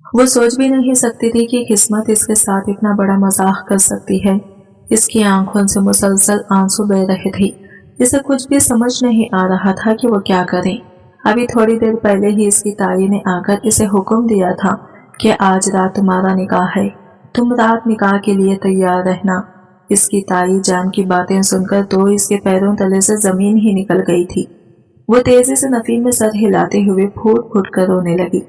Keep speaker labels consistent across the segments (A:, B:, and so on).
A: वो सोच भी नहीं सकती थी कि किस्मत इसके साथ इतना बड़ा मजाक कर सकती है। इसकी आंखों से मुसलसल आंसू बह रहे थे। इसे कुछ भी समझ नहीं आ रहा था कि वो क्या करे। अभी थोड़ी देर पहले ही इसकी ताई ने आकर इसे हुक्म दिया था कि आज रात तुम्हारा निकाह है, तुम रात निकाह के लिए तैयार रहना। इसकी ताई जान की बातें सुनकर तो इसके पैरों तले से जमीन ही निकल गई थी। वो तेजी से नफीन में सर हिलाते हुए फूट फूट कर रोने लगी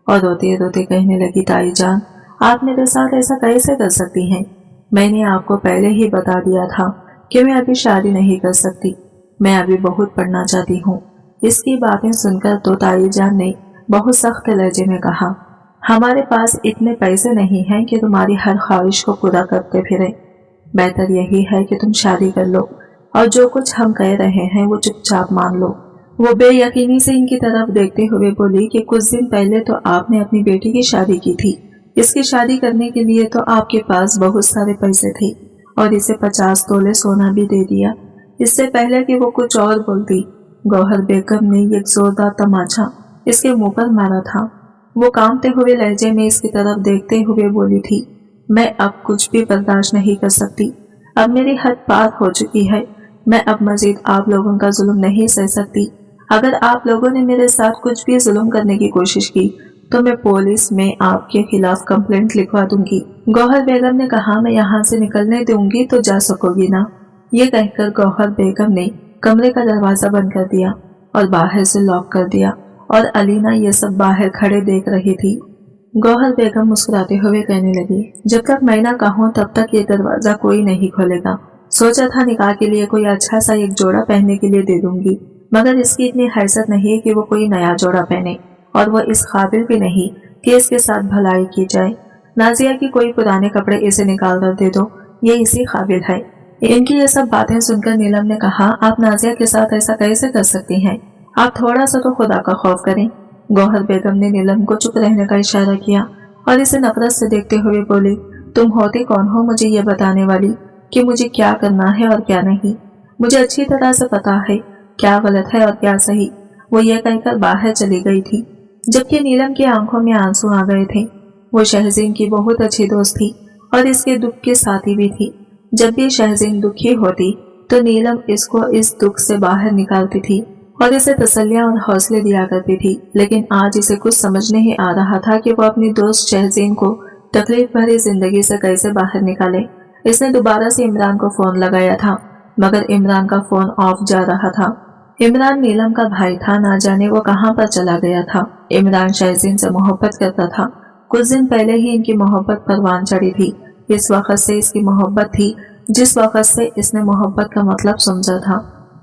A: और रोते रोते कहने लगी, ताई जान, आप मेरे साथ ऐसा कैसे कर सकती हैं? मैंने आपको पहले ही बता दिया था कि मैं अभी शादी नहीं कर सकती, मैं अभी बहुत पढ़ना चाहती हूँ। इसकी बातें सुनकर तो ताई जान ने बहुत सख्त लहजे में कहा, हमारे पास इतने पैसे नहीं हैं कि तुम्हारी हर ख्वाहिश को पूरा करते फिरे। बेहतर यही है कि तुम शादी कर लो और जो कुछ हम कह रहे हैं वो चुपचाप मान लो। वो बेयकीनी से इनकी तरफ देखते हुए बोली कि कुछ दिन पहले तो आपने अपनी बेटी की शादी की थी। इसकी शादी करने के लिए तो आपके पास बहुत सारे पैसे थे और इसे 50 तोले सोना भी दे दिया। इससे पहले कि वो कुछ और बोलती, गौहर बेगम ने एक जोरदार तमाचा इसके मुंह पर मारा था। वो कांपते हुए लहजे में इसकी तरफ देखते हुए बोली थी, मैं अब कुछ भी बर्दाश्त नहीं कर सकती, अब मेरी हद पार हो चुकी है। मैं अब मजीद आप लोगों का जुल्म नहीं सह सकती। अगर आप लोगों ने मेरे साथ कुछ भी जुल्म करने की कोशिश की तो मैं पुलिस में आपके खिलाफ कंप्लेंट लिखवा दूंगी। गौहर बेगम ने कहा, मैं यहाँ से निकलने दूंगी तो जा सकोगी ना? ये कहकर गौहर बेगम ने कमरे का दरवाजा बंद कर दिया और बाहर से लॉक कर दिया और अलीना ये सब बाहर खड़े देख रही थी। गौहर बेगम मुस्कुराते हुए कहने लगी, जब तक मैं ना कहूँ तब तक ये दरवाजा कोई नहीं खोलेगा। सोचा था निकाह के लिए कोई अच्छा सा एक जोड़ा पहनने के लिए दे दूंगी, मगर इसकी इतनी हैसियत नहीं है कि वो कोई नया जोड़ा पहने, और वो इस काबिल भी नहीं कि इसके साथ भलाई की जाए। नाजिया की कोई पुराने कपड़े इसे निकाल कर दे दो, ये इसी काबिल है। इनकी ये सब बातें सुनकर नीलम ने कहा, आप नाजिया के साथ ऐसा कैसे कर सकती हैं? आप थोड़ा सा तो खुदा का खौफ करें। गौहर बेगम ने नीलम को चुप रहने का इशारा किया और इसे नफरत से देखते हुए बोली, तुम होती कौन हो मुझे ये बताने वाली कि मुझे क्या करना है और क्या नहीं? मुझे अच्छी तरह से पता है क्या गलत है और क्या सही। वो ये कहकर बाहर चली गई थी, जबकि नीलम की आंखों में आंसू आ गए थे। वो शहजीन की बहुत अच्छी दोस्त थी और इसके दुख की साथी भी थी। जब भी शहजीन दुखी होती तो नीलम इसको इस दुख से बाहर निकालती थी और इसे तसल्लियां और हौसले दिया करती थी। लेकिन आज इसे कुछ समझ नहीं आ रहा था कि वो अपनी दोस्त शहजीन को तकलीफ भरी जिंदगी से कैसे बाहर निकाले। इसने दोबारा से इमरान को फोन लगाया था, मगर इमरान का फोन ऑफ जा रहा था। इमरान नीलम का भाई था, ना जाने वो कहां पर चला गया था। इमरान शहजीन से मोहब्बत करता था। कुछ दिन पहले ही इनकी मोहब्बत परवान चढ़ी थी। इस वक्त से इसकी मोहब्बत थी जिस वक्त से इसने मोहब्बत का मतलब समझा था।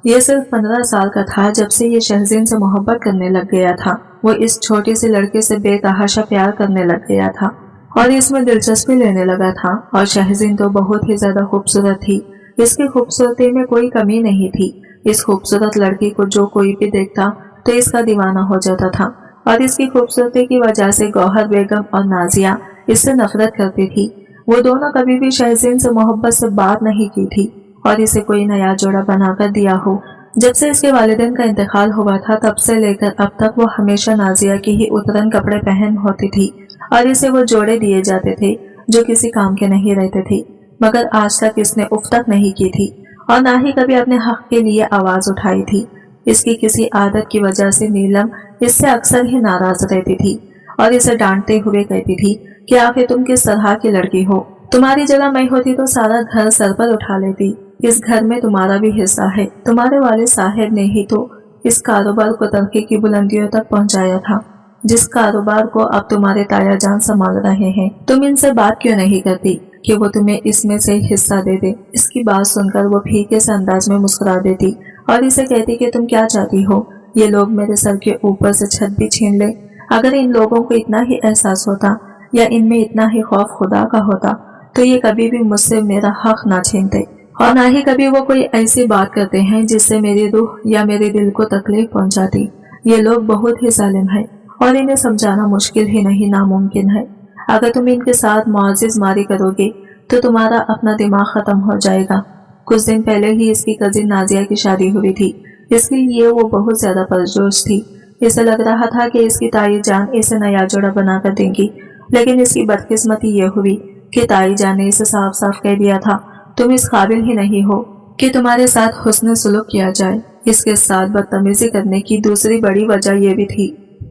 A: ये सिर्फ 15 साल का था जब से ये शहजीन से मोहब्बत करने लग गया था। वो इस छोटी सी लड़के से बेतहाशा प्यार करने लग गया था और इसमें दिलचस्पी लेने लगा था। और शहजीन तो बहुत ही ज्यादा खूबसूरत थी, इसकी खूबसूरती में कोई कमी नहीं थी। इस खूबसूरत लड़की को जो कोई भी देखता तो इसका दीवाना हो जाता था और इसकी खूबसूरती की वजह से गौहर बेगम और नाजिया इससे नफरत करती थी। वो दोनों कभी भी शहजीन से मोहब्बत से बात नहीं की थी और इसे कोई नया जोड़ा बनाकर दिया हो। जब से इसके वालिदैन का इंतकाल हुआ था तब से लेकर अब तक वो हमेशा नाजिया की ही उतरन कपड़े पहन होती थी और इसे वो जोड़े दिए जाते थे जो किसी काम के नहीं रहते थे। मगर आज तक इसने उफ तक नहीं की थी और ना ही कभी अपने हक के लिए आवाज उठाई थी। इसकी किसी आदत की वजह से नीलम इससे अक्सर ही नाराज रहती थी और इसे डांटते हुए कहती थी कि आखिर तुम किस तरह की लड़की हो? तुम्हारी जगह मैं होती तो सारा घर सर पर उठा लेती। इस घर में तुम्हारा भी हिस्सा है। तुम्हारे वालिद साहब ने ही तो इस कारोबार को तरक्की की बुलंदियों तक पहुंचाया था, जिस कारोबार को अब तुम्हारे ताया जान संभाल रहे हैं। तुम इनसे बात क्यों नहीं करती कि वो तुम्हें इसमें से हिस्सा दे दे? इसकी बात सुनकर वो फीके से अंदाज में मुस्कुरा देती और इसे कहती कि तुम क्या चाहती हो? ये लोग मेरे सर के ऊपर से छत भी छीन ले। अगर इन लोगों को इतना ही एहसास होता या इनमें इतना ही खौफ खुदा का होता तो ये कभी भी मुझसे मेरा हक ना छीनते और ना ही कभी वो कोई ऐसी बात करते हैं जिससे मेरी रूह या मेरे दिल को तकलीफ पहुंचाती। ये लोग बहुत ही जालिम हैं और इन्हें समझाना मुश्किल ही नहीं नामुमकिन है। अगर तुम इनके साथ मुआजिज मारी करोगे तो तुम्हारा अपना दिमाग खत्म हो जाएगा। कुछ दिन पहले ही इसकी कजिन नाजिया की शादी हुई थी, इसलिए वो बहुत ज्यादा पुरजोश थी। इसे लग रहा था कि इसकी ताई जान इसे नया जोड़ा बनाकर देंगी लेकिन इसकी बदकिस्मती ये हुई कि ताई जान ने इसे साफ साफ कह दिया था, तुम इस काबिल ही नहीं हो कि तुम्हारे साथ हुस्न सुलूक किया जाए। इसके साथ बदतमीजी करने की दूसरी बड़ी वजह यह भी थी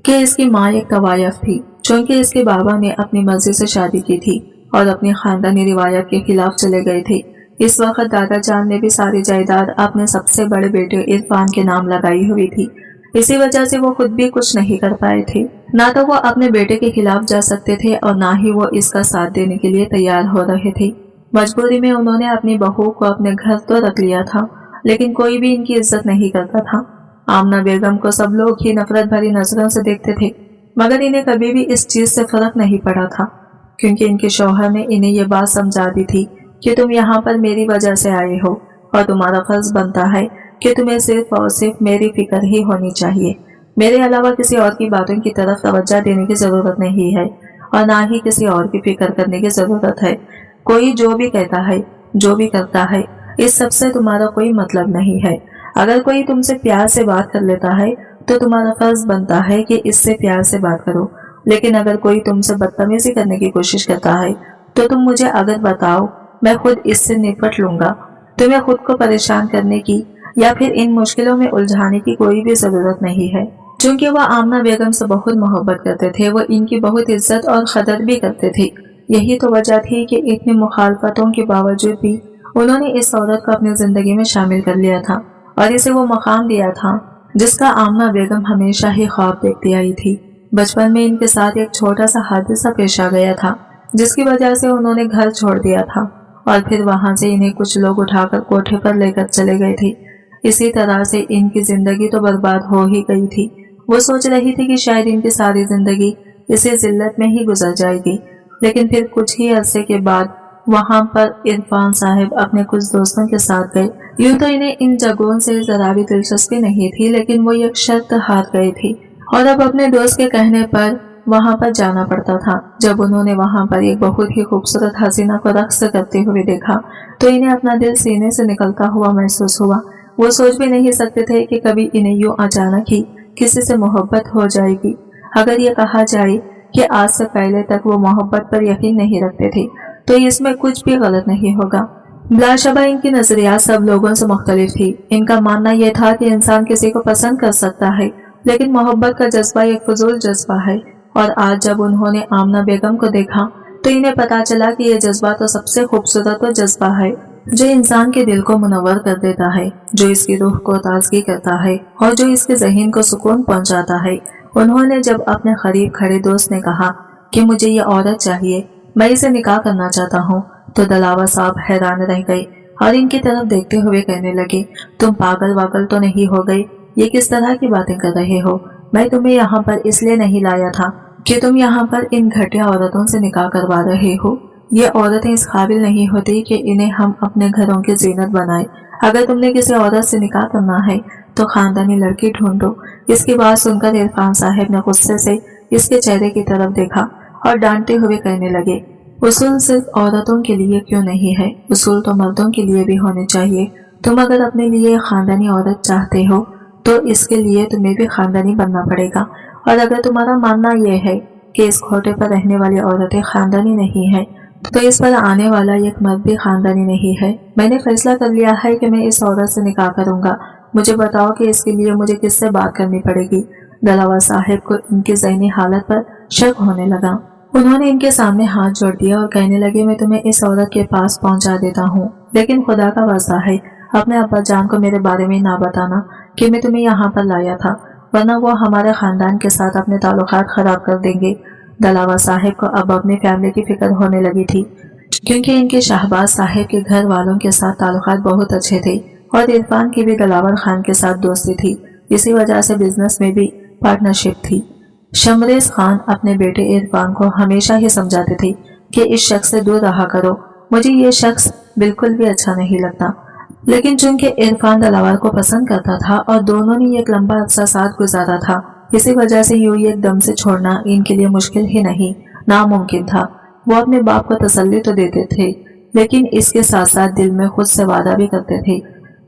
A: कि इसकी माँ एक तवायफ थी, चूंकि इसके बाबा ने अपनी मर्जी से शादी की थी और अपनी खानदानी रिवायत के खिलाफ चले गए थे। इस वक्त दादा जान ने भी सारी जायदाद अपने सबसे बड़े बेटे इरफान के नाम लगाई हुई थी। इसी वजह से वो खुद भी कुछ नहीं कर पाए थे। ना तो वो अपने बेटे के खिलाफ जा सकते थे और ना ही वो इसका साथ देने के लिए तैयार हो रहे थे। मजबूरी में उन्होंने अपनी बहू को अपने घर तो रख लिया था, लेकिन कोई भी इनकी इज्जत नहीं करता था। आमना बेगम को सब लोग ही नफरत भरी नजरों से देखते थे, मगर इन्हें कभी भी इस चीज से फर्क नहीं पड़ा था, क्योंकि इनके शौहर ने इन्हें ये बात समझा दी थी कि तुम यहाँ पर मेरी वजह से आए हो और तुम्हारा फर्ज बनता है कि तुम्हें सिर्फ और सिर्फ मेरी फिक्र ही होनी चाहिए। मेरे अलावा किसी और की बातों की तरफ तवज्जो देने की जरूरत नहीं है और ना ही किसी और की फिक्र करने की जरूरत है। कोई जो भी कहता है, जो भी करता है, इस सब से तुम्हारा कोई मतलब नहीं है। अगर कोई तुमसे प्यार से बात कर लेता है तो तुम्हारा फर्ज बनता है कि इससे प्यार से बात करो, लेकिन अगर कोई तुमसे बदतमीजी करने की कोशिश करता है तो तुम मुझे अगर बताओ, मैं खुद इससे निपट लूंगा। तुम्हें खुद को परेशान करने की या फिर इन मुश्किलों में उलझाने की कोई भी जरूरत नहीं है। चूंकि वह आमना बेगम से बहुत मोहब्बत करते थे, वो इनकी बहुत इज्जत और कदर भी करते थे। यही तो वजह थी कि इतनी मुखालफतों के बावजूद भी उन्होंने इस औरत को अपनी जिंदगी में शामिल कर लिया था और इसे वो मकाम दिया था जिसका आमना बेगम हमेशा ही ख्वाब देखती आई थी। बचपन में इनके साथ एक छोटा सा हादसा पेश आ गया था, जिसकी वजह से उन्होंने घर छोड़ दिया था और फिर वहां से इन्हें कुछ लोग उठाकर कोठे पर लेकर चले गए थे। इसी तरह से इनकी जिंदगी तो बर्बाद हो ही गई थी। वो सोच रही थी कि शायद इनकी सारी जिंदगी इसी जिल्लत में ही गुजर जाएगी, लेकिन फिर कुछ ही अरसे के बाद वहां पर इरफान साहब अपने कुछ दोस्तों के साथ गए। यूं तो इन्हें इन जगहों से जरा भी दिलचस्पी नहीं थी, लेकिन वो एक शर्त हार गए थे और अब अपने दोस्त के कहने पर वहां पर जाना पड़ता था। जब उन्होंने वहां पर एक बहुत ही खूबसूरत हसीना को रक्स करते हुए देखा तो इन्हें अपना दिल सीने से निकलता हुआ महसूस हुआ। वो सोच भी नहीं सकते थे कि कभी इन्हें यूं अचानक ही किसी से मोहब्बत हो जाएगी। अगर ये कहा जाए कि आज से पहले तक वो मोहब्बत पर यकीन नहीं रखते थे तो इसमें कुछ भी गलत नहीं होगा। बिलाशबा इनकी नजरियात सब लोगों से मुख्तलिफ थी। इनका मानना यह था कि इंसान किसी को पसंद कर सकता है, लेकिन मोहब्बत का जज्बा एक फजूल जज्बा है। और आज जब उन्होंने आमना बेगम को देखा तो इन्हें पता चला कि यह जज्बा तो सबसे खूबसूरत जज्बा है जो इंसान के दिल को मुनव्वर कर देता है, जो इसकी रूह को ताजगी करता है और जो इसके ज़हीन को सुकून पहुंचाता है। उन्होंने जब अपने करीब खड़े दोस्त ने कहा कि मुझे ये औरत चाहिए, मैं इसे निकाह करना चाहता हूँ, तो दलावा साहब हैरान रह गए और इनकी तरफ देखते हुए कहने लगे, तुम पागल वागल तो नहीं हो गए? ये किस तरह की बातें कर रहे हो? मैं तुम्हें यहाँ पर इसलिए नहीं लाया था कि तुम यहाँ पर इन घटिया औरतों से निकाह करवा रहे हो। ये औरतें इस काबिल नहीं होती कि इन्हें हम अपने घरों की जीनत बनाए। अगर तुमने किसी औरत से निकाह करना है तो खानदानी लड़की ढूंढो। इसकी बात सुनकर इरफान साहब ने गुस्से से इसके चेहरे की तरफ देखा और डांटते हुए कहने लगे, उसूल सिर्फ औरतों के लिए क्यों नहीं है? उसूल तो मर्दों के लिए भी होने चाहिए। तुम अगर अपने लिए खानदानी औरत चाहते हो तो इसके लिए तुम्हें भी खानदानी बनना पड़ेगा। और अगर तुम्हारा मानना यह है कि इस खोटे पर रहने वाली औरतें खानदानी नहीं है तो इस पर आने वाला एक मर्द भी खानदानी नहीं है। मैंने फैसला कर लिया है कि मैं इस औरत से निकाह करूंगा। मुझे बताओ कि इसके लिए मुझे किससे बात करनी पड़ेगी। दलावा साहब को इनकी ज़हनी हालत पर शक होने लगा। उन्होंने इनके सामने हाथ जोड़ दिया और कहने लगे, मैं तुम्हें इस औरत के पास पहुंचा देता हूँ, लेकिन खुदा का वास्ता है अपने अब्बा जान को मेरे बारे में ना बताना कि मैं तुम्हें यहाँ पर लाया था, वरना वो हमारे खानदान के साथ अपने ताल्लुकात खराब कर देंगे। दलावा साहब को अब अपनी फैमिली की फिक्र होने लगी थी, क्योंकि इनके शाहबाज साहब के घर वालों के साथ ताल्लुकात बहुत अच्छे थे और इरफान की भी दिलावर खान के साथ दोस्ती थी। इसी वजह से बिजनेस में भी पार्टनरशिप थी। शमरेज खान अपने बेटे इरफान को हमेशा ही समझाते थे कि इस शख्स से दूर रहा करो, मुझे ये शख्स बिल्कुल भी अच्छा नहीं लगता। लेकिन चूंकि इरफान दलावर को पसंद करता था और दोनों ने एक लंबा अरसा साथ गुजारा था, इसी वजह से यूं एकदम से छोड़ना इनके लिए मुश्किल ही नहीं, नामुमकिन था। वो अपने बाप को तसल्ली तो देते थे, लेकिन इसके साथ साथ दिल में खुद से वादा भी करते थे,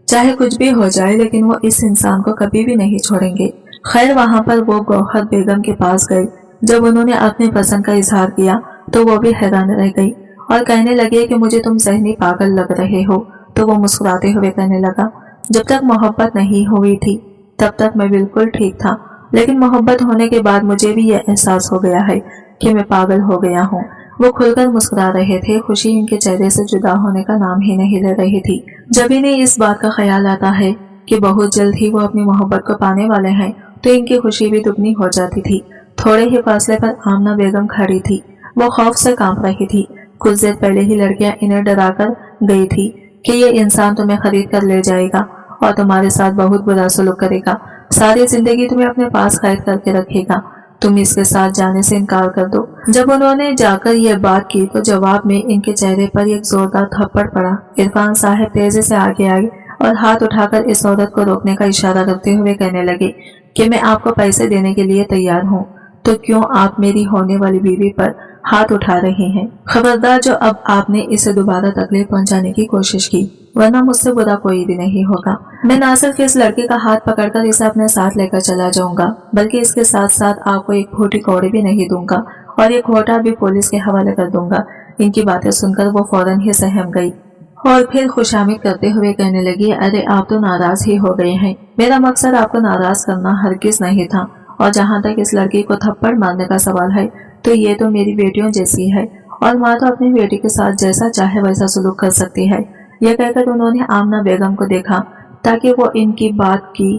A: चाहे कुछ भी हो जाए लेकिन वो इस इंसान को कभी भी नहीं छोड़ेंगे। खैर, वहां पर वो गौहर बेगम के पास गए। जब उन्होंने अपने पसंद का इजहार किया तो वो भी हैरान रह गई और कहने लगे कि मुझे तुम ज़हनी पागल लग रहे हो। तो वो मुस्कुराते हुए कहने लगा, जब तक मोहब्बत नहीं हुई थी तब तक मैं बिल्कुल ठीक था, लेकिन मोहब्बत होने के बाद मुझे भी यह एहसास हो गया है कि मैं पागल हो गया हूँ। वो खुलकर मुस्कुरा रहे थे, खुशी इनके चेहरे से जुदा होने का नाम ही नहीं ले रही थी। जब इन्हें इस बात का ख्याल आता है कि बहुत जल्द ही वो अपनी मोहब्बत को पाने वाले हैं, तो इनकी खुशी भी दुगनी हो जाती थी। थोड़े ही फासले पर आमना बेगम खड़ी थी। वो खौफ से कांप रही थी। कुछ देर पहले ही लड़कियां इन्हें डराकर गई थी कि ये इंसान तुम्हें खरीद कर ले जाएगा और तुम्हारे साथ बहुत बुरा सलूक करेगा, सारी जिंदगी तुम्हें अपने पास कैद करके रखेगा, तुम इसके साथ जाने से इनकार कर दो। जब उन्होंने जाकर यह बात की तो जवाब में इनके चेहरे पर एक जोरदार थप्पड़ पड़ा। इरफान साहब तेजी से आगे आए और हाथ उठाकर इस औरत को रोकने का इशारा करते हुए कहने लगे कि मैं आपको पैसे देने के लिए तैयार हूँ, तो क्यों आप मेरी होने वाली बीवी पर हाथ उठा रहे हैं? खबरदार जो अब आपने इसे दोबारा तकलीफ पहुंचाने की कोशिश की, वरना मुझसे बुरा कोई भी नहीं होगा। मैं न सिर्फ इस लड़के का हाथ पकड़कर इसे अपने साथ लेकर चला जाऊंगा, बल्कि इसके साथ साथ आपको एक खोटी कौड़ी भी नहीं दूंगा और ये खोटा भी पुलिस के हवाले कर दूंगा। इनकी बातें सुनकर वो फौरन ही सहम गई और फिर खुशामिद करते हुए कहने लगी, अरे आप तो नाराज ही हो गए हैं। मेरा मकसद आपको नाराज करना हरगिज नहीं था, और जहाँ तक इस लड़की को थप्पड़ मारने का सवाल है, तो ये तो मेरी बेटियों जैसी है और माँ तो अपनी बेटी के साथ जैसा चाहे वैसा सलूक कर सकती है। यह कहकर उन्होंने आमना बेगम को देखा ताकि वो इनकी बात की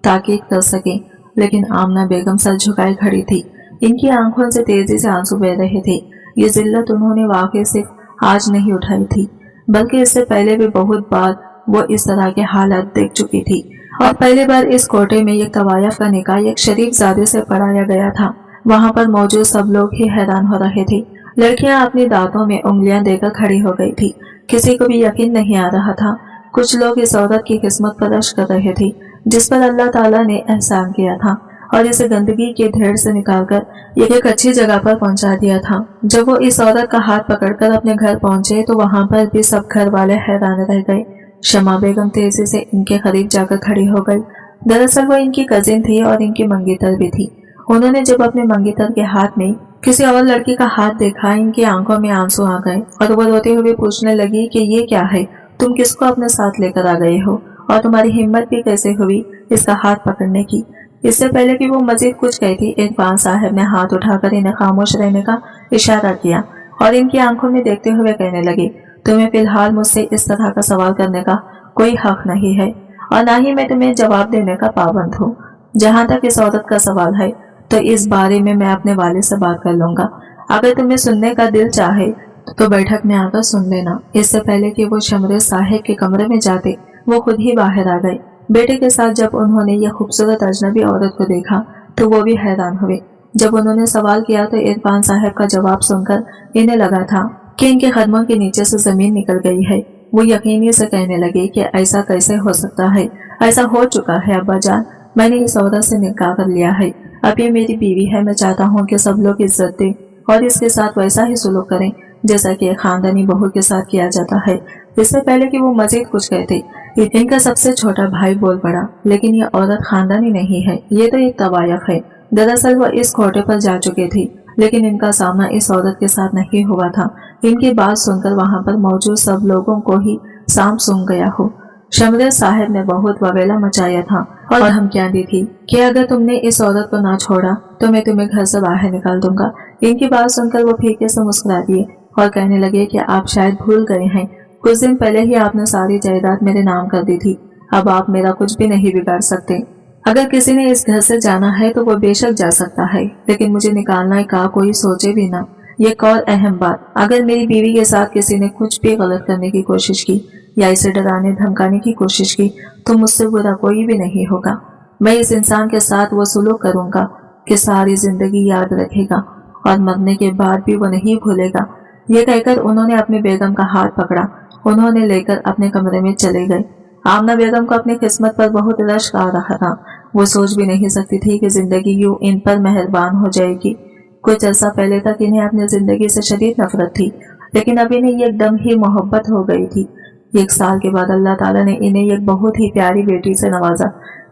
A: ताकीद कर सके, लेकिन आमना बेगम सर झुकाए खड़ी थी। इनकी आंखों से तेजी से आंसू बह रहे थे। ये जिल्लत उन्होंने वाकई सिर्फ आज नहीं उठाई थी, बल्कि इससे पहले भी बहुत बार वो इस तरह के हालात देख चुकी थी। और पहली बार इस कोटे में एक तवायफ का निकाह एक शरीफ ज़ादे से पढ़ाया गया था। वहाँ पर मौजूद सब लोग ही हैरान हो रहे थे। लड़कियां अपनी दांतों में उंगलियां देकर खड़ी हो गई थी। किसी को भी यकीन नहीं आ रहा था। कुछ लोग इस औरत की किस्मत पर रश्क कर रहे थे जिस पर अल्लाह ताला ने एहसान किया था और इसे गंदगी के ढेर से निकालकर एक अच्छी जगह पर पहुंचा दिया था। जब वो इस औरत का हाथ पकड़कर अपने घर पहुंचे तो वहां पर भी सब घर वाले हैरान रह गए। शमा बेगम तेजी से इनके करीब जाकर खड़ी हो गई। दरअसल वो इनकी कजिन थी और इनकी मंगेतर भी थी। उन्होंने जब अपने मंगेतर के हाथ में किसी और लड़की का हाथ देखा, इनकी आंखों में आंसू आ गए और वो रोते हुए पूछने लगी कि ये क्या है, तुम किसको अपने साथ लेकर आ गए हो और तुम्हारी हिम्मत भी कैसे हुई इसका हाथ पकड़ने की। इससे पहले कि वो मजीद कुछ कहती, इरफान साहब ने हाथ उठाकर इन्हें खामोश रहने का इशारा किया और इनकी आंखों में देखते हुए कहने लगे, तुम्हें फिलहाल मुझसे इस तरह का सवाल करने का कोई हक नहीं है और ना ही मैं तुम्हें जवाब देने का पाबंद हूँ। जहाँ तक इस औरत का सवाल है तो इस बारे में मैं अपने वालिद से बात कर लूंगा। अगर तुम्हें सुनने का दिल चाहे तो बैठक में आकर सुन लेना। इससे पहले कि वो शमरे साहिब के कमरे में जाते, वो खुद ही बाहर आ गए। बेटे के साथ जब उन्होंने यह खूबसूरत अजनबी औरत को देखा तो वो भी हैरान हुए। जब उन्होंने सवाल किया तो इरफान साहब का जवाब सुनकर इन्हें लगा था कि इनके कदमों के नीचे से जमीन निकल गई है। वो यकीनी से कहने लगे कि ऐसा कैसे हो सकता है, ऐसा हो चुका है अब्बा जान, मैंने इस औरत से निकाह कर लिया है। अब ये मेरी बीवी है। मैं चाहता हूँ कि सब लोग इज्जत दें और इसके साथ वैसा ही सलूक करें जैसा कि खानदानी बहू के साथ किया जाता है। इससे पहले कि वो मजीद कुछ कहते, इनका सबसे छोटा भाई बोल पड़ा, लेकिन ये औरत खानदानी नहीं है, ये तो एक तवायफ है। दरअसल वो इस खोटे पर जा चुके थे, लेकिन इनका सामना इस औरत के साथ नहीं हुआ था। इनकी बात सुनकर वहाँ पर मौजूद सब लोगों को ही सांप सूंघ गया हो। शमरे साहब ने बहुत ववेला मचाया था और धमकियां दी थी कि अगर तुमने इस औरत को ना छोड़ा तो मैं तुम्हें घर से बाहर निकाल दूंगा। इनकी बात सुनकर वो फीके से मुस्कुरा दिए और कहने लगे कि आप शायद भूल गए हैं, कुछ दिन पहले ही आपने सारी जायदाद मेरे नाम कर दी थी। अब आप मेरा कुछ भी नहीं बिगाड़ सकते। अगर किसी ने इस घर से जाना है तो वो बेशक जा सकता है, लेकिन मुझे निकालने का कोई सोचे भी ना। एक और अहम बात, अगर मेरी बीवी के साथ किसी ने कुछ भी गलत करने की कोशिश की या इसे डराने धमकाने की कोशिश की तो मुझसे बुरा कोई भी नहीं होगा। मैं इस इंसान के साथ वो सलूक करूंगा कि सारी जिंदगी याद रखेगा और मरने के बाद भी वो नहीं भूलेगा। ये कहकर उन्होंने अपनी बेगम का हाथ पकड़ा। उन्होंने लेकर अपने कमरे में चले गए। आमना बेगम को अपनी किस्मत पर बहुत रश्क आ रहा था। वो सोच भी नहीं सकती थी कि जिंदगी यूं इन पर मेहरबान हो जाएगी। कुछ अर्सा पहले तक इन्हें अपनी जिंदगी से शदीद नफरत थी, लेकिन अब इन्हें एकदम ही मोहब्बत हो गई थी। 1 साल के बाद अल्लाह ताला ने इन्हें एक बहुत ही प्यारी बेटी से नवाजा,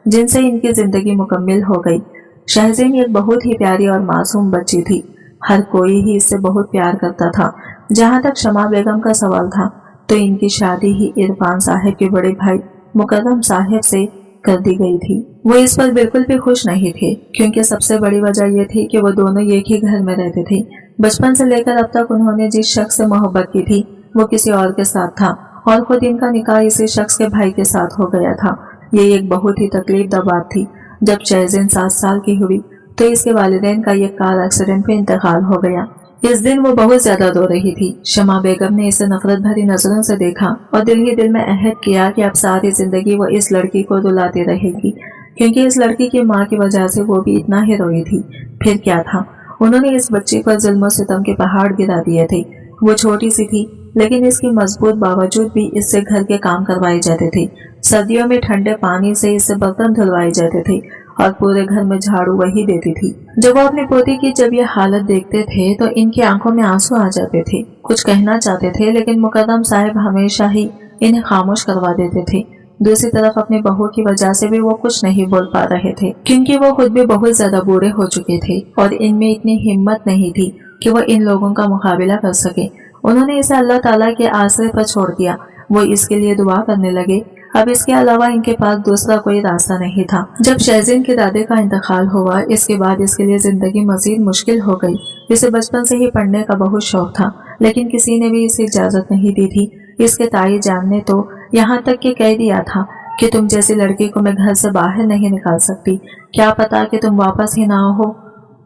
A: जिनसे इनकी जिंदगी मुकम्मिल हो गई। शहज़ीन एक बहुत ही प्यारी और मासूम बच्ची थी। हर कोई ही इससे बहुत प्यार करता था। जहाँ तक शमा बेगम का सवाल था तो इनकी शादी ही इरफान साहब के बड़े भाई मुकर्रम साहब से कर दी गई थी। वो इस पर बिल्कुल भी खुश नहीं थे, क्योंकि सबसे बड़ी वजह ये थी कि वो दोनों एक ही घर में रहते थे। बचपन से लेकर अब तक उन्होंने जिस शख्स से मोहब्बत की थी वो किसी और के साथ था, और खुद इनका निकाह इसी शख्स के भाई के साथ हो गया था। ये एक बहुत ही तकलीफदा बात थी। जब शहज़ैन 7 साल की हुई तो इसके वालिदैन का एक कार एक्सीडेंट में इंतकाल हो गया। इस दिन वो बहुत ज्यादा रो रही थी। शमा बेगम ने इसे नफरत भरी नजरों से देखा और दिल ही दिल में अहद किया कि अब सारी जिंदगी वो इस लड़की को रुलाती रहेगी, क्योंकि इस लड़की की माँ की वजह से वो भी इतना ही रोई थी। फिर क्या था, उन्होंने इस बच्ची पर जुल्म सितम के पहाड़ गिरा दिए थे। वो छोटी सी थी, लेकिन इसकी मजबूत बावजूद भी इससे घर के काम करवाए जाते थे। सर्दियों में ठंडे पानी से इससे बर्तन धुलवाए जाते थे और पूरे घर में झाड़ू वही देती थी। जब वो अपनी पोती की जब ये हालत देखते थे तो इनकी आंखों में आंसू आ जाते थे। कुछ कहना चाहते थे, लेकिन मुकद्दम साहब हमेशा ही इन्हें खामोश करवा देते थे। दूसरी तरफ अपनी बहू की वजह से भी वो कुछ नहीं बोल पा रहे थे, क्योंकि वो खुद भी बहुत ज्यादा बूढ़े हो चुके थे और इनमें इतनी हिम्मत नहीं थी कि वो इन लोगों का मुकाबला कर सके। उन्होंने इसे अल्लाह ताला के आसरे पर छोड़ दिया। वो इसके लिए दुआ करने लगे। अब इसके अलावा इनके पास दूसरा कोई रास्ता नहीं था। जब शहज़ैन के दादे का इंतकाल हुआ, इसके बाद इसके लिए जिंदगी मजीद मुश्किल हो गई। इसे बचपन से ही पढ़ने का बहुत शौक था, लेकिन किसी ने भी इसे इजाजत नहीं दी थी। इसके ताई जान ने तो यहाँ तक कि कह दिया था कि तुम जैसी लड़की को मैं घर से बाहर नहीं निकाल सकती, क्या पता कि तुम वापस ही ना हो।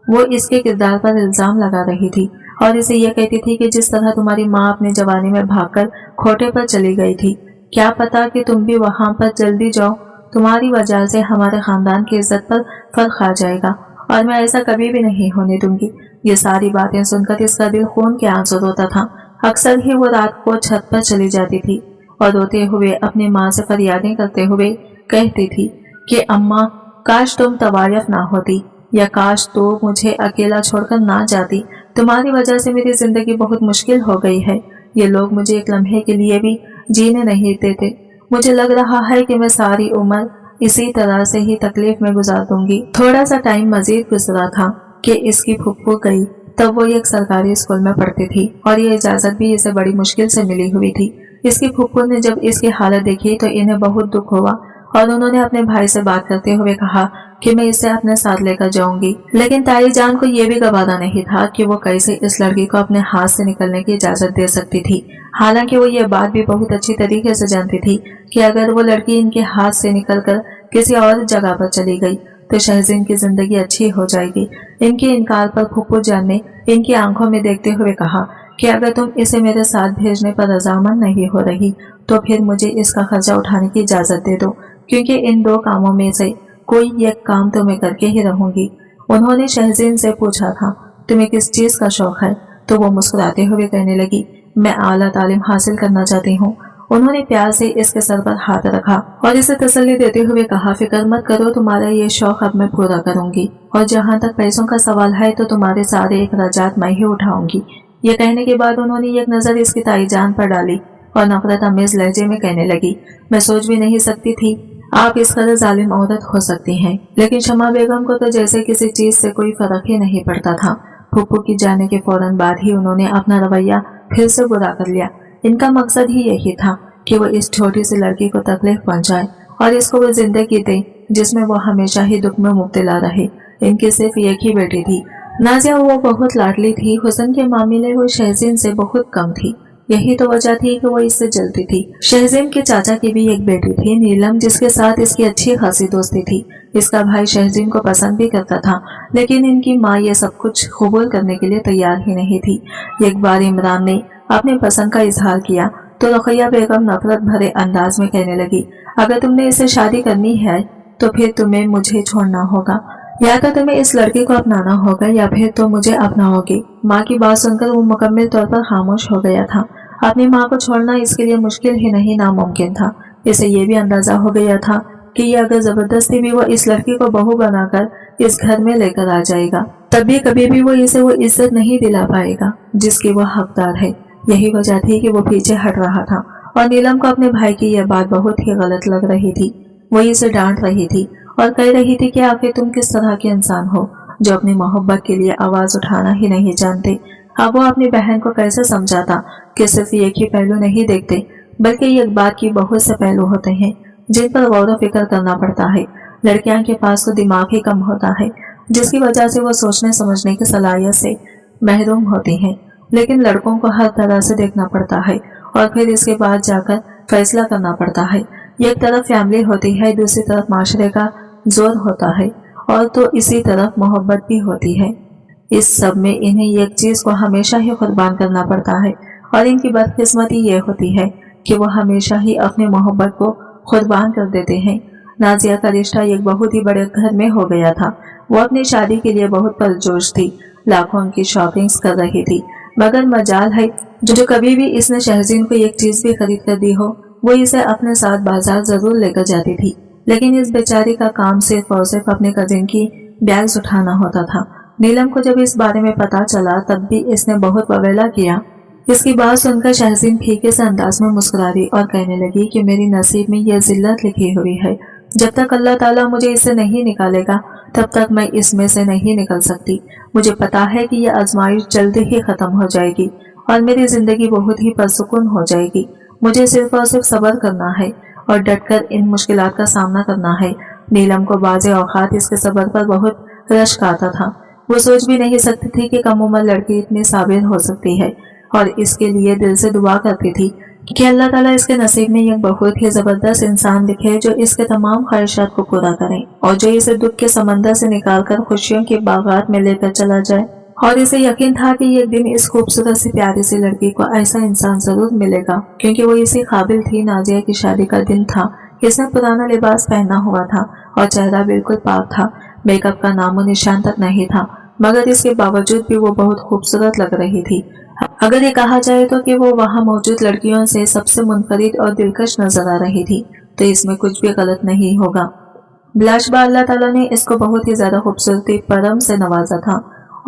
A: वो इसके किरदार पर इल्जाम लगा रही थी और इसे यह कहती थी कि जिस तरह तुम्हारी माँ अपनी जवानी में भागकर खोटे पर चली गई थी, क्या पता कि तुम भी वहां पर जल्दी जाओ। तुम्हारी वजह से हमारे खानदान की इज्जत पर फर्क आ जाएगा और मैं ऐसा कभी भी नहीं होने दूंगी। ये सारी बातें सुनकर इसका दिल खून के आंसू रोता था। अक्सर ही वो रात को छत पर चली जाती थी और रोते हुए अपनी माँ से फरियादें करते हुए कहती थी कि अम्मा, काश तुम तवायफ ना होती, या काश तो मुझे अकेला छोड़कर ना जाती। तुम्हारी वजह से मेरी जिंदगी बहुत मुश्किल हो गई है। ये लोग मुझे एक लम्हे के लिए भी जीने नहीं देते। मुझे लग रहा है कि मैं सारी उम्र इसी तरह से ही तकलीफ में गुजार दूंगी। थोड़ा सा टाइम मजीद गुजरा था कि इसकी फुप्पू गई। तब वो एक सरकारी स्कूल में पढ़ती थी और ये इजाजत भी इसे बड़ी मुश्किल से मिली हुई थी। इसकी फुप्पू ने जब इसकी हालत देखी तो इन्हें बहुत दुख हुआ और उन्होंने अपने भाई से बात करते हुए कहा कि मैं इसे अपने साथ लेकर जाऊंगी। लेकिन ताई जान को यह भी गवारा नहीं था कि वो कैसे इस लड़की को अपने हाथ से निकलने की इजाजत दे सकती थी। हालांकि वो ये बात भी बहुत अच्छी तरीके से जानती थी कि अगर वो लड़की इनके हाथ से निकलकर किसी और जगह पर चली गई तो शहज़ैन की जिंदगी अच्छी हो जाएगी। इनके इनकार पर फुप्पू जान ने इनकी आंखों में देखते हुए कहा कि अगर तुम इसे मेरे साथ भेजने पर रजामंद नहीं हो रही तो फिर मुझे इसका खर्चा उठाने की इजाजत दे दो, क्योंकि इन दो कामों में से कोई एक काम तो मैं करके ही रहूंगी। उन्होंने शहज़ैन से पूछा था, तुम्हें किस चीज का शौक है? तो वो मुस्कुराते हुए कहने लगी, मैं आला तालीम हासिल करना चाहती हूँ। उन्होंने प्यार से इसके सर पर हाथ रखा और इसे तसल्ली देते हुए कहा, फिक्र मत करो, तुम्हारा ये शौक अब मैं पूरा करूंगी और जहाँ तक पैसों का सवाल है तो तुम्हारे सारे अखराजात मैं ही उठाऊंगी। ये कहने के बाद उन्होंने एक नजर इसकी ताई जान पर डाली और नफरत अमेज लहजे में कहने लगी, मैं सोच भी नहीं सकती थी आप इस कदर जालिम औरत हो सकती हैं। लेकिन शमा बेगम को तो जैसे किसी चीज से कोई फर्क ही नहीं पड़ता था। फुप्पू की जाने के फौरन बाद ही उन्होंने अपना रवैया फिर से बुरा कर लिया। इनका मकसद ही यही था कि वो इस छोटी सी लड़की को तकलीफ पहुंचाए और इसको वो जिंदगी दे जिसमें वो हमेशा ही दुख में मुब्तला रहे। इनकी सिर्फ एक ही बेटी थी नाजिया। वो बहुत लाडली थी। हुस्न के मामले वो शहज़ैन से बहुत कम थी। यही तो वजह थी कि वो इससे जलती थी। शहज़ैन के चाचा की भी एक बेटी थी नीलम, जिसके साथ इसकी अच्छी खासी दोस्ती थी। इसका भाई शहज़ैन को पसंद भी करता था, लेकिन इनकी माँ ये सब कुछ कबूल करने के लिए तैयार ही नहीं थी। एक बार इमरान ने अपनी पसंद का इजहार किया तो रुक़ैया बेगम नफरत भरे अंदाज में कहने लगी, अगर तुमने इसे शादी करनी है तो फिर तुम्हें मुझे छोड़ना होगा, या तो तुम्हें इस लड़की को अपनाना होगा या फिर तो मुझे अपनाओगे। माँ की बात सुनकर वो मुकम्मल तौर पर खामोश हो गया था। अपनी माँ को छोड़ना इसके लिए मुश्किल ही नहीं नामुमकिन था। इसे ये भी अंदाजा हो गया था कि ये अगर जबरदस्ती भी वो इस लड़की को बहू बनाकर इस घर में लेकर आ जाएगा तब भी कभी भी वो इसे वो इज्जत नहीं दिला पाएगा जिसकी वो हकदार है। यही वजह थी कि वो पीछे हट रहा था और नीलम को अपने भाई की यह बात बहुत ही गलत लग रही थी। वो इसे डांट रही थी और कह रही थी कि आखिर तुम किस तरह के इंसान हो जो अपनी मोहब्बत के लिए आवाज उठाना ही नहीं जानते। अब वो अपनी बहन को कैसे समझाता कि सिर्फ एक ही पहलू नहीं देखते, बल्कि एक बात की बहुत से पहलू होते हैं जिन पर गौर फिक्र करना पड़ता है। लड़कियां के पास तो दिमाग ही कम होता है, जिसकी वजह से वो सोचने समझने की सलाहियत से महरूम होती हैं। लेकिन लड़कों को हर तरह से देखना पड़ता है और फिर इसके बाद जाकर फैसला करना पड़ता है। एक तरफ फैमिली होती है, दूसरी तरफ माशरे का जोर होता है, और तो इसी तरफ मोहब्बत भी होती है। इस सब में इन्हें एक चीज को हमेशा ही कुर्बान करना पड़ता है, और इनकी बदकिस्मती ये होती है कि वो हमेशा ही अपनी मोहब्बत को कुर्बान कर देते हैं। नाजिया का रिश्ता एक बहुत ही बड़े घर में हो गया था। वो अपनी शादी के लिए बहुत पुरजोश थी, लाखों की शॉपिंग्स कर रही थी, मगर मजाल है जो कभी भी इसने शहजीन को एक चीज भी खरीद कर दी हो, वो इसे अपने साथ बाजार जरूर लेकर जाती थी। लेकिन इस बेचारी का काम सिर्फ और सिर्फ अपने कजिन की बैग्स उठाना होता था। नीलम को जब इस बारे में पता चला तब भी इसने बहुत बवेला किया। इसकी बात सुनकर शहजीन फीके से अंदाज में मुस्कुरा दी और कहने लगी कि मेरी नसीब में यह जिल्लत लिखी हुई है। जब तक अल्लाह ताला मुझे इससे नहीं निकालेगा तब तक मैं इसमें से नहीं निकल सकती। मुझे पता है कि यह आजमाइश जल्दी ही खत्म हो जाएगी और मेरी जिंदगी बहुत ही पुरसुकून हो जाएगी। मुझे सिर्फ और सिर्फ सब्र करना है और डटकर इन मुश्किलात का सामना करना है। नीलम को बाज़े औक़ात इसके सब्र पर बहुत रश्क आता था। वो सोच भी नहीं सकती थी कि कम उम्र लड़की इतनी साबिर हो सकती है, और इसके लिए दिल से दुआ करती थी कि अल्लाह ताला इसके नसीब में एक बहुत ही जबरदस्त इंसान लिखे जो इसके तमाम ख्वाहिशात को पूरा करे और जो इसे दुख के समंदर से निकालकर खुशियों के बागात में लेकर चला जाए। और इसे यकीन था कि एक दिन इस खूबसूरत सी प्यारी सी लड़की को ऐसा इंसान जरूर मिलेगा, क्योंकि वो इसी काबिल थी। नाजिया की शादी का दिन था। इसने पुराना लिबास पहना हुआ था और चेहरा बिल्कुल पाक था। मेकअप का नामो निशान तक नहीं था, मगर इसके बावजूद भी वो बहुत खूबसूरत लग रही थी। अगर ये कहा जाए तो कि वो वहाँ मौजूद लड़कियों से सबसे मुनफरिद और दिलकश नजर आ रही थी, तो इसमें कुछ भी गलत नहीं होगा। बिलाशबा अल्लाह ताला ने इसको बहुत ही ज्यादा खूबसूरती परम से नवाजा था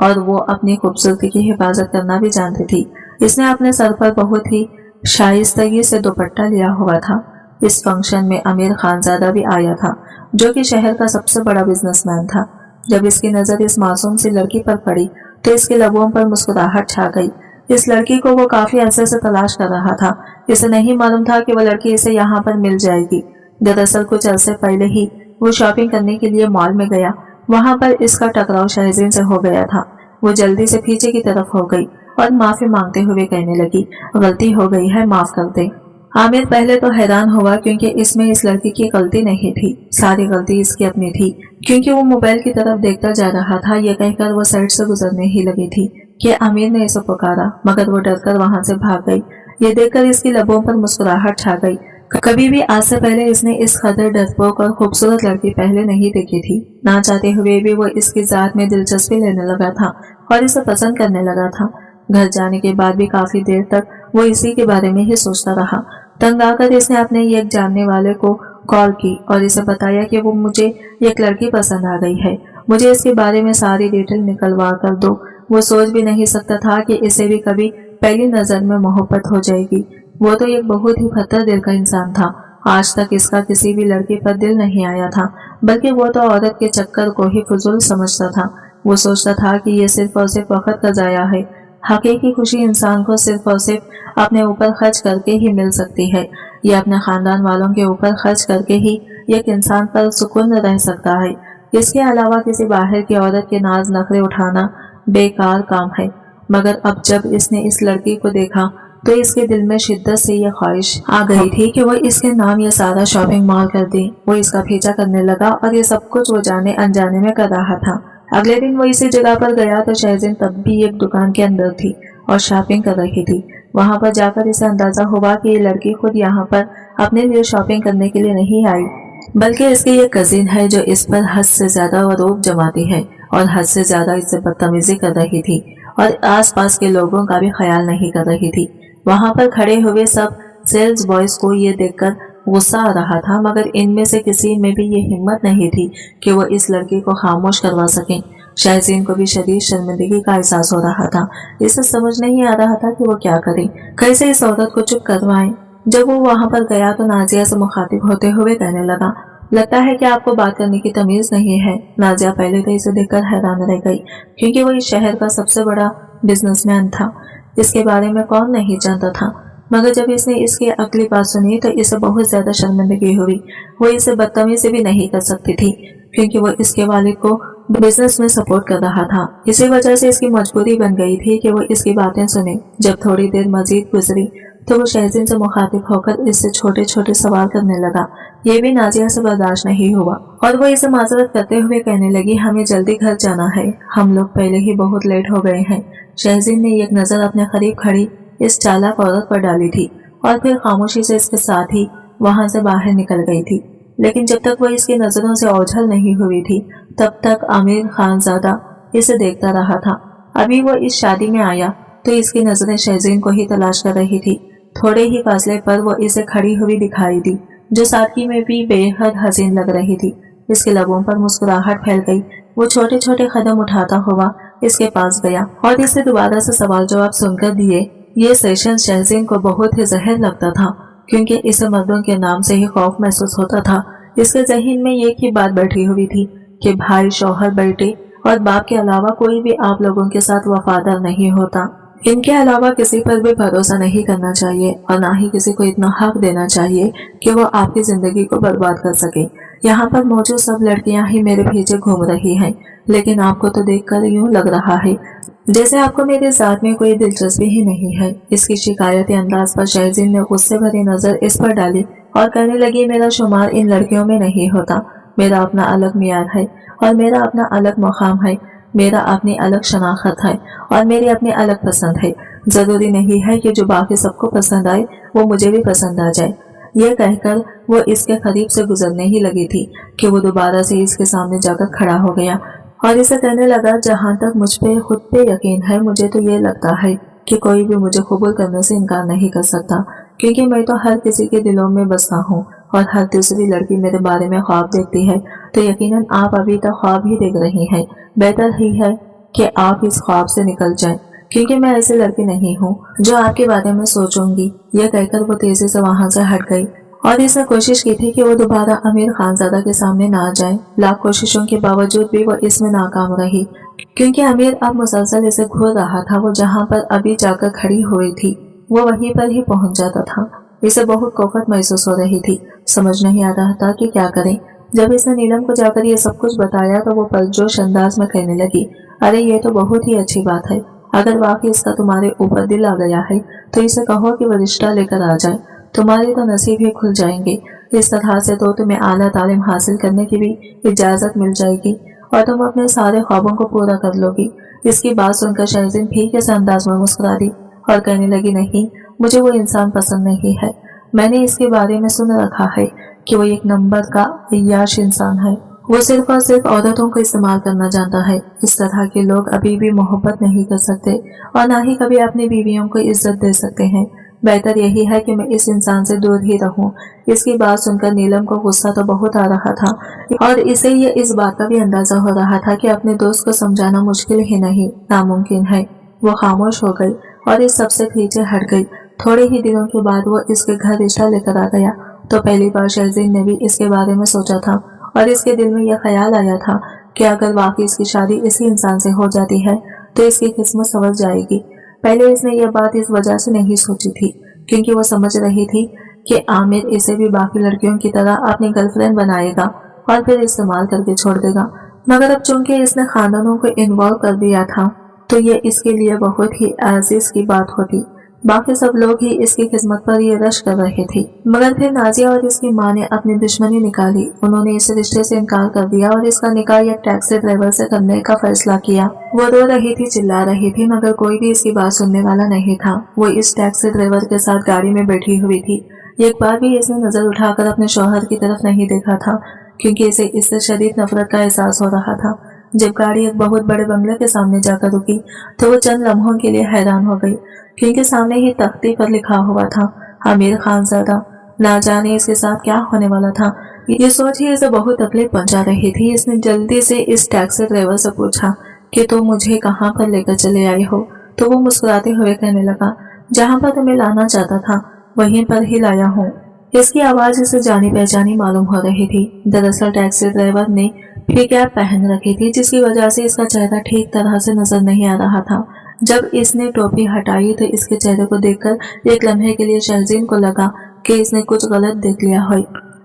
A: और वो अपनी खूबसूरती की हिफाजत करना भी जानती थी। इसने अपने सर पर बहुत ही शाइस्तगी से दुपट्टा लिया हुआ था। इस फंक्शन में अमीर खानजादा भी आया था, जो कि शहर का सबसे बड़ा बिजनेसमैन था। जब इसकी नजर इस मासूम सी लड़की पर पड़ी तो इसके लबों पर मुस्कुराहट छा गई। इस लड़की को वो काफी अरसे से तलाश कर रहा था। इसे नहीं मालूम था कि वो लड़की इसे यहाँ पर मिल जाएगी। दरअसल कुछ अरसे पहले ही वो शॉपिंग करने के लिए मॉल में गया। वहाँ पर इसका टकराव शहजीन से हो गया था। वो जल्दी से पीछे की तरफ हो गई और माफी मांगते हुए कहने लगी, गलती हो गई है, माफ कर दे। आमिर पहले तो हैरान हुआ, क्योंकि इसमें इस लड़की की गलती नहीं थी, सारी गलती इसकी अपनी थी। क्योंकि वो मोबाइल की तरफ देखता जा रहा था, ये कहकर वो साइड से गुजरने ही लगी थी कि आमिर ने इसे पुकारा, मगर वो डरकर वहां से भाग गई। ये देखकर इसकी लबों पर मुस्कुराहट छा गई। कभी भी आज से पहले इसने इस कदर डरपोक और खूबसूरत लड़की पहले नहीं देखी थी। ना चाहते हुए भी वो इसकी जात में दिलचस्पी लेने लगा था और इसे पसंद करने लगा था। घर जाने के बाद भी काफी देर तक वो इसी के बारे में ही सोचता रहा। तंग आकर इसने अपने एक जानने वाले को कॉल की और इसे बताया कि वो मुझे एक लड़की पसंद आ गई है, मुझे इसके बारे में सारी डिटेल निकलवा कर दो। वो सोच भी नहीं सकता था कि इसे भी कभी पहली नजर में मोहब्बत हो जाएगी। वो तो एक बहुत ही खतर दिल का इंसान था। आज तक इसका किसी भी लड़की पर दिल नहीं आया था, बल्कि वो तो औरत के चक्कर को ही फजूल समझता था। वो सोचता था कि ये सिर्फ और सिर्फ वक्त का जाया है। हकीकी खुशी इंसान को सिर्फ और सिर्फ अपने ऊपर खर्च करके ही मिल सकती है। ये अपने खानदान वालों के ऊपर खर्च करके ही एक इंसान पर सुकून रह सकता है। इसके अलावा किसी बाहर की औरत के नाज नखरे उठाना बेकार काम है। मगर अब जब इसने इस लड़की को देखा तो इसके दिल में शिद्दत से यह ख्वाहिश आ गई थी कि वो इसके नाम ये सारा शॉपिंग मॉल कर दे। वो इसका पीछा करने लगा और ये सब कुछ वो जाने अनजाने में कर रहा था। अगले दिन वो इसी जगह पर गया तो शहजीन तब भी एक दुकान के अंदर थी और शॉपिंग कर रही थी। वहां पर जाकर इसे अंदाजा हुआ कि ये लड़की खुद यहाँ पर अपने लिए शॉपिंग करने के लिए नहीं आई, बल्कि इसकी एक कजिन है जो इस पर हद से ज्यादा रोब जमाती है और हद से ज्यादा इससे बदतमीजी कर रही थी और आसपास के लोगों का भी ख्याल नहीं कर रही थी। वहां पर खड़े हुए सब सेल्स बॉयज को ये देखकर गुस्सा आ रहा था, मगर इनमें से किसी में भी ये हिम्मत नहीं थी कि वो इस लड़की को खामोश करवा सकें। शहजीन को भी शदीद शर्मिंदगी का एहसास हो रहा था। इसे समझ नहीं आ रहा था कि वो क्या करे, कैसे इस औरत को चुप करवाए। जब वो वहां पर गया तो नाजिया से मुखातिब होते हुए कहने लगा, लगता है कि आपको बात करने की तमीज नहीं है। नाजिया पहले तो इसे देखकर हैरान रह गई, क्योंकि वो इस शहर का सबसे बड़ा बिजनेसमैन था। इसके बारे में कौन नहीं जानता था। मगर जब इसने इसकी अगली बात सुनी तो इसे बहुत ज्यादा शर्मिंदगी हुई। वो इसे बदतमीजी भी नहीं कर सकती थी, क्योंकि वो इसके वालिद को बिजनेस में सपोर्ट कर रहा था। इसी वजह से इसकी मजबूरी बन गई थी कि वो इसकी बातें सुने। जब थोड़ी देर मजीद गुजरी तो वो शहज़ीन से मुखातिब होकर इससे छोटे छोटे सवाल करने लगा। ये भी नाजिया से बर्दाश्त नहीं हुआ और वो इसे माजरत करते हुए कहने लगी, हमें जल्दी घर जाना है, हम लोग पहले ही बहुत लेट हो गए हैं। शहज़ीन ने एक नजर अपने करीब खड़ी इस चालाक औरत पर डाली थी और फिर खामोशी से इसके साथ ही वहां से बाहर निकल गई थी। लेकिन जब तक वो इसकी नजरों से ओझल नहीं हुई थी तब तक आमिर खानजादा इसे देखता रहा था। अभी वो इस शादी में आया तो इसकी नजरें शहज़ीन को ही तलाश कर रही थी। थोड़े ही फासले पर वो इसे खड़ी हुई दिखाई दी, जो सादगी में भी बेहद हसीन लग रही थी। इसके लबों पर मुस्कुराहट फैल गई। वो छोटे छोटे कदम उठाता हुआ इसके पास गया और इसे दोबारा से सवाल जवाब सुनकर दिए। ये सेशन शहज़ीन को बहुत ही जहर लगता था, क्योंकि इसे मर्दों के नाम से ही खौफ महसूस होता था। इसके ज़हन में एक ही बात बैठी हुई थी कि भाई, शौहर, बेटे और बाप के अलावा कोई भी आप लोगों के साथ वफादार नहीं होता। इनके अलावा किसी पर भी भरोसा नहीं करना चाहिए और ना ही किसी को इतना हक देना चाहिए कि वो आपकी जिंदगी को बर्बाद कर सके। यहाँ पर मौजूद सब लड़कियां ही मेरे पीछे घूम रही हैं, लेकिन आपको तो देखकर यूं लग रहा है जैसे आपको मेरे साथ में कोई दिलचस्पी ही नहीं है। इसकी शिकायती अंदाज पर शहज़ीन ने गुस्से भरी नजर इस पर डाली और कहने लगी, मेरा शुमार इन लड़कियों में नहीं होता। मेरा अपना अलग मियार है और मेरा अपना अलग मुकाम है। मेरा अपनी अलग शनाख्त है और मेरी अपनी अलग पसंद है। जरूरी नहीं है कि जो बाकी सबको पसंद आए वो मुझे भी पसंद आ जाए। यह कहकर वो इसके करीब से गुजरने ही लगी थी कि वो दोबारा से इसके सामने जाकर खड़ा हो गया और इसे कहने लगा, जहाँ तक मुझ पे खुद पे यकीन है, मुझे तो ये लगता है कि कोई भी मुझे कबूल करने से इनकार नहीं कर सकता, क्योंकि मैं तो हर किसी के दिलों में बसता हूँ और हर दूसरी लड़की मेरे बारे में ख्वाब देखती है। तो यकीनन आप अभी तक ख्वाब ही देख रही हैं। बेहतर ही है कि आप इस ख्वाब से निकल जाएं, क्योंकि मैं ऐसी लड़की नहीं हूँ जो आपके बारे में सोचूंगी। यह कहकर वो तेजी से वहां से हट गई और इसने कोशिश की थी कि वो दोबारा आमिर खानजादा के सामने ना आ जाए। लाख कोशिशों के बावजूद भी वो इसमें नाकाम रही, क्योंकि आमिर अब मुसलसल इसे घूर रहा था। वो जहाँ पर अभी जाकर खड़ी हुई थी वो वहीं पर ही पहुंच जाता था। इसे बहुत कोफत महसूस हो रही थी। समझ नहीं आ रहा था कि क्या करें। जब इसने नीलम को जाकर ये सब कुछ बताया तो वो परजोश अंदाज में कहने लगी, अरे ये तो बहुत ही अच्छी बात है। अगर वाकई इसका तुम्हारे ऊपर दिल आ गया है तो इसे कहो कि वो रिश्ता लेकर आ जाए, तुम्हारे तो नसीब ही खुल जाएंगे। इस तरह से तो तुम्हें आला तालीम हासिल करने की भी इजाजत मिल जाएगी और तुम अपने सारे ख्वाबों को पूरा कर लोगी। इसकी बात सुनकर शहज़ीन फीके से अंदाज में मुस्कुरा दी और कहने लगी, नहीं, मुझे वो इंसान पसंद नहीं है। मैंने इसके बारे में सुन रखा है कि वो एक नंबर का अय्याश इंसान है। वो सिर्फ और सिर्फ औरतों को इस्तेमाल करना जानता है। इस तरह के लोग अभी भी मोहब्बत नहीं कर सकते और ना ही कभी अपनी बीवियों को इज्जत दे सकते हैं। बेहतर यही है कि मैं इस इंसान से दूर ही रहूं। इसकी बात सुनकर नीलम को गुस्सा तो बहुत आ रहा था और इसे ये इस बात का भी अंदाजा हो रहा था कि अपने दोस्त को समझाना मुश्किल ही नहीं, नामुमकिन है। वो खामोश हो गई और इस सबसे पीछे हट गई। थोड़े ही दिनों के बाद वो इसके घर रिश्ता लेकर आ गया तो पहली बार शहज़ीन ने भी इसके बारे में सोचा था और इसके दिल में यह ख्याल आया था कि अगर वाकई इसकी शादी इसी इंसान से हो जाती है तो इसकी किस्मत संवर जाएगी। पहले इसने यह बात इस वजह से नहीं सोची थी क्योंकि वो समझ रही थी कि आमिर इसे भी बाकी लड़कियों की तरह अपनी गर्लफ्रेंड बनाएगा और फिर इस्तेमाल करके छोड़ देगा। मगर अब चूंकि इसने खानदानों को इन्वॉल्व कर दिया था तो ये इसके लिए बहुत ही अजीज की बात होती। बाकी सब लोग ही इसकी किस्मत पर ये रश कर रहे थे। मगर फिर नाजिया और इसकी माँ ने अपनी दुश्मनी निकाली। उन्होंने इस रिश्ते से इनकार कर दिया और इसका निकाह एक टैक्सी ड्राइवर से करने का फैसला किया। वो रो रही थी, चिल्ला रही थी, मगर कोई भी इसकी बात सुनने वाला नहीं था। वो इस टैक्सी ड्राइवर के साथ गाड़ी में बैठी हुई थी। एक बार भी इसने नजर उठाकर अपने शौहर की तरफ नहीं देखा था क्योंकि इसे इससे शदीद नफरत का एहसास हो रहा था। जब गाड़ी एक बहुत बड़े बंगले के सामने जाकर रुकी तो वो चंद लम्हों के लिए हैरान हो गई क्योंकि सामने ही तख्ती पर लिखा हुआ था, आमिर खानजादा। ना जाने इसके साथ क्या होने वाला था। ये सोच ही इसे बहुत तकलीफ पहुंचा रही थी। इसने जल्दी से इस टैक्सी ड्राइवर से पूछा कि तुम मुझे कहाँ पर लेकर चले आए हो। तो वो मुस्कुराते हुए कहने लगा, जहाँ पर तुम्हें लाना चाहता था वहीं पर ही लाया हूँ। इसकी आवाज इसे जानी पहचानी मालूम हो रही थी। दरअसल टैक्सी ड्राइवर ने भी कैप पहन रखी थी, जिसकी वजह से इसका चेहरा ठीक तरह से नजर नहीं आ रहा था। जब इसने टोपी हटाई तो इसके चेहरे को देखकर एक लम्हे के लिए शहजीन को लगा कि इसने कुछ गलत देख लिया हो।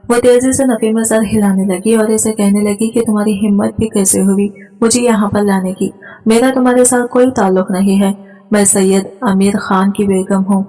A: वो तेजी से नफी में सर हिलाने लगी और इसे कहने लगी कि तुम्हारी हिम्मत भी कैसे हुई मुझे यहाँ पर लाने की। मेरा तुम्हारे साथ कोई ताल्लुक नहीं है। मैं सैयद आमिर खान की बेगम हूँ।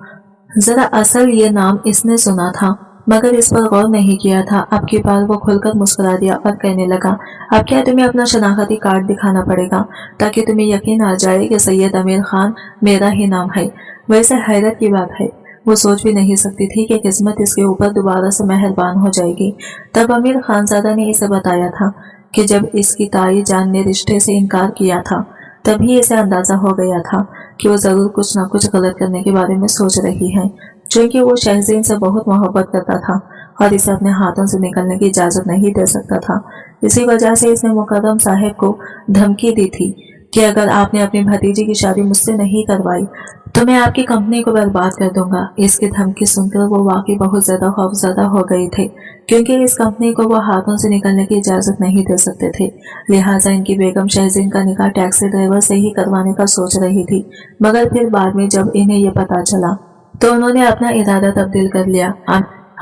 A: जरा असल ये नाम इसने सुना था मगर इस पर गौर नहीं किया था। अब की बार वो खुलकर मुस्कुरा दिया और कहने लगा, अब क्या तुम्हें अपना शनाख्ती कार्ड दिखाना पड़ेगा ताकि तुम्हें यकीन आ जाए कि सैयद आमिर खान मेरा ही नाम है। वैसे हैरत की बात है, वो सोच भी नहीं सकती थी कि किस्मत इसके ऊपर दोबारा से मेहरबान हो जाएगी। तब आमिर खानजादा ने इसे बताया था कि जब इसकी ताई जान ने रिश्ते से इनकार किया था तभी इसे अंदाजा हो गया था कि वो जरूर कुछ ना कुछ गलत करने के बारे में सोच रही है, क्योंकि वो शहजीन से बहुत मोहब्बत करता था और इसे अपने हाथों से निकलने की इजाजत नहीं दे सकता था। इसी वजह से इसने मुकर्रम साहब को धमकी दी थी कि अगर आपने अपनी भतीजी की शादी मुझसे नहीं करवाई तो मैं आपकी कंपनी को बर्बाद कर दूंगा। इसकी धमकी सुनकर वो वाकई बहुत ज्यादा खौफजदा हो गई थे, क्योंकि इस कंपनी को वो हाथों से निकलने की इजाजत नहीं दे सकते थे। लिहाजा इनकी बेगम शहजीन का निकाह टैक्सी ड्राइवर से ही करवाने का सोच रही थी, मगर फिर बाद में जब इन्हें ये पता चला तो उन्होंने अपना इरादा तब्दील कर लिया।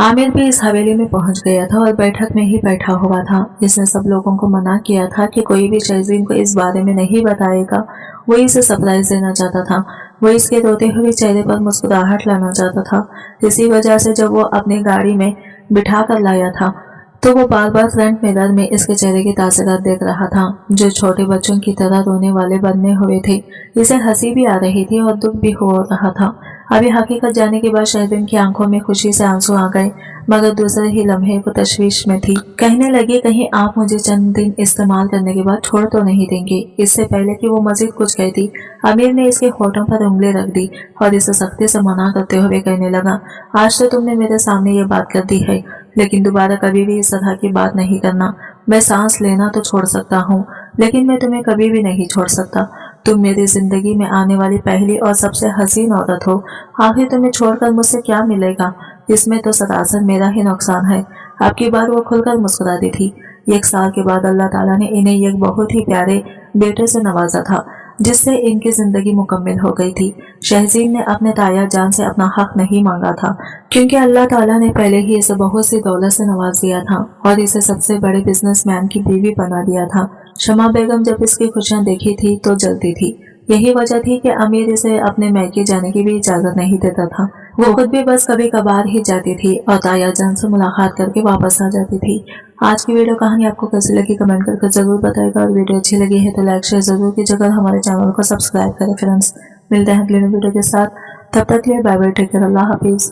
A: आमिर भी इस हवेली में पहुंच गया था और बैठक में ही बैठा हुआ था। इसने सब लोगों को मना किया था कि कोई भी शहजीन को इस बारे में नहीं बताएगा। वो इसे सरप्राइज देना चाहता था। वो इसके रोते हुए चेहरे पर मुस्कुराहट लाना चाहता था। इसी वजह से जब वो अपनी गाड़ी में बिठा कर लाया था तो वो बार बार फ्रंट मिरर में इसके चेहरे की तासीरात देख रहा था, जो छोटे बच्चों की तरह रोने वाले बनने हुए थे। इसे हंसी भी आ रही थी और दुख भी हो रहा था। अभी हकीकत जाने के बाद शहजीन की आंखों में खुशी से आंसू आ गए, मगर दूसरे ही लम्हे वो तशवीश में थी। कहने लगी, कहीं आप मुझे चंद दिन इस्तेमाल करने के बाद छोड़ तो नहीं देंगे। इससे पहले कि वो मजीद कुछ कहती, आमिर ने इसके होठों पर उंगली रख दी और इसे सख्ती से मना करते हुए कहने लगा, आज तो तुमने मेरे सामने ये बात कर दी है, लेकिन दोबारा कभी भी इस तरह की बात नहीं करना। मैं सांस लेना तो छोड़ सकता हूँ, लेकिन मैं तुम्हें कभी भी नहीं छोड़ सकता। तुम मेरी जिंदगी में आने वाली पहली और सबसे हसीन औरत हो। आखिर तुम्हें छोड़कर मुझसे क्या मिलेगा? इसमें तो सरासर मेरा ही नुकसान है। अब की बार वो खुलकर मुस्कुरा दी थी। 1 साल के बाद अल्लाह ताला ने इन्हें एक बहुत ही प्यारे बेटे से नवाजा था, जिससे इनकी जिंदगी मुकम्मल हो गई थी। शहजीन ने अपने ताया जान से अपना हक नहीं मांगा था, क्योंकि अल्लाह ताला ने पहले ही इसे बहुत सी दौलत से नवाज दिया था और इसे सबसे बड़े बिजनेसमैन की बीवी बना दिया था। शमा बेगम जब इसकी खुशियां देखी थी तो जलती थी। यही वजह थी कि अमीर इसे अपने मैके जाने की भी इजाजत नहीं देता था। वो खुद भी बस कभी कभार ही जाती थी और ताया जान से मुलाकात करके वापस आ जाती थी। आज की वीडियो कहानी आपको कैसी लगी कमेंट करके जरूर बताएगा, और वीडियो अच्छी लगी है तो लाइक शेयर जरूर कीजिएगा। हमारे चैनल को सब्सक्राइब करें फ्रेंड्स। मिलते हैं अगले वीडियो के साथ, तब तक के लिए बाय बाय, टेक केयर, अल्लाह हाफिज।